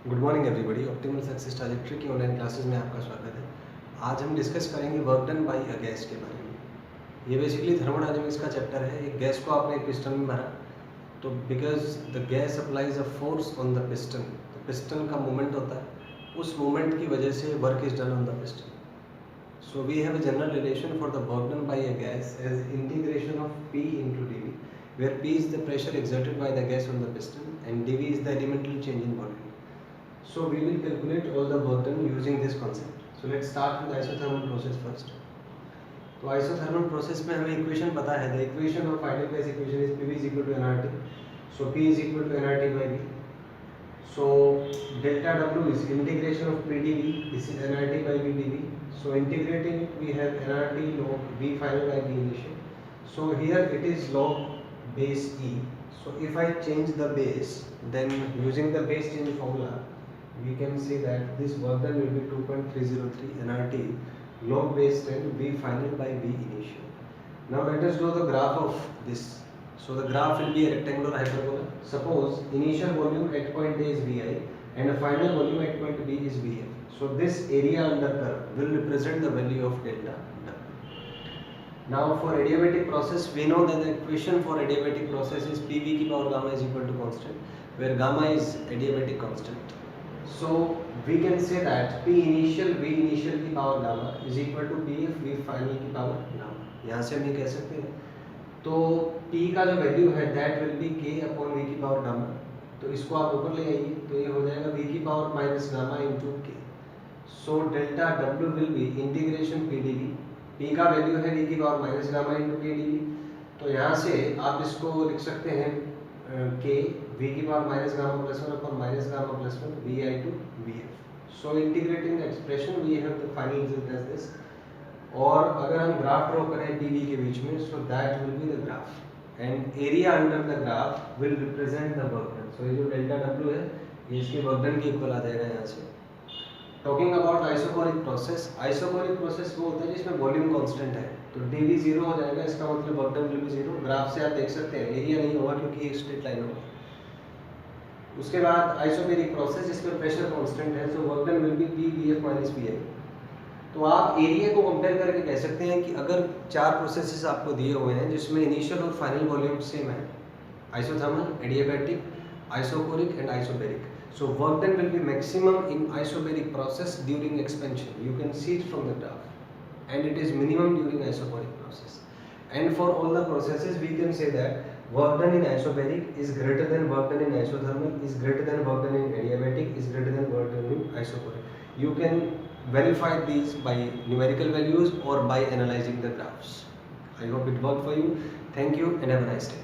Good morning everybody. Optimal success trajectory की online classes में आपका स्वागत है। आज हम डिस्कस करेंगे work done by a gas के बारे में। ये बेसिकली थर्मोडायनेमिक्स का चैप्टर है। एक गैस को आपने एक पिस्टन में भरा, तो because the gas applies a force on the piston, तो पिस्टन का मूवमेंट होता है, उस मूवमेंट की वजह से work is done on the piston. So we have a general relation for the work done by a gas as integration of P into dV, where P is the pressure exerted by the gas on the piston and dV is the elemental change in volume. So we will calculate all the work done using this concept. So let's start with isothermal process first. तो isothermal process में हमें equation पता है. The equation of ideal gas equation is PV is equal to nRT. So P is equal to nRT by V. So delta W is integration of P dV. This is nRT by V dV. So integrating it, we have nRT log V final by V initial. So here it is log base E. So if I change the base, then using the base change formula, we can see that this work done will be 2.303 nRT log base 10 V final by V initial. Now let us draw the graph of this. So the graph will be a rectangular hyperbola. Suppose initial volume at point A is Vi and the final volume at point B is Vf. So this area under curve will represent the value of delta W. Now for adiabatic process, we know that the equation for adiabatic process is PV की power gamma is equal to constant, where gamma is adiabatic constant. So we can say that P initial V initial की power gamma is equal to PF V final की power gamma. यहाँ से हम ये कह सकते हैं, तो P का जो वैल्यू है that will be K upon V की power gamma. तो इसको आप ऊपर ले आइए, तो ये हो जाएगा V की power minus gamma into K. So delta W will be integration P dV. P का वैल्यू है V की power minus gamma into K dV. तो यहाँ से आप इसको लिख सकते हैं K V की power minus gamma plus one upon minus gamma plus one VI to VF. So integrating the expression we have the final result as this. और अगर हम ग्राफ ड्रॉ करें PV के बीच में, so that will be the graph and area under the graph will represent the work done. So ये जो delta W है, ये इसके वर्क डन के इक्वल आ जाएगा यहाँ से. Talking about isochoric process, isochoric process वो होता है जिसमें वॉल्यूम कांस्टेंट है, तो dV जीरो हो जाएगा, इसका मतलब work done will be zero. Graph से आप देख सकते हैं एरिया नहीं होगा क्योंकि एक स्ट्रेट लाइन होगा. उसके बाद आइसोबेरिक प्रोसेस जिसमें प्रेशर कांस्टेंट है, so work done will be P Vf minus Vi. तो आप एरिया को कंपेयर करके कह सकते हैं कि अगर चार प्रोसेसेस आपको दिए हुए हैं जिसमें इनिशियल और फाइनल वॉल्यूम सेम है, isothermal, adiabatic, isochoric and isobaric. So work done will be maximum in isobaric process during expansion. You can see it from the graph, and it is minimum during isobaric process. And for all the processes, we can say that work done in isobaric is greater than work done in isothermal, is greater than work done in adiabatic, is greater than work done in isochoric. You can verify these by numerical values or by analyzing the graphs. I hope it worked for you. Thank you and have a nice day.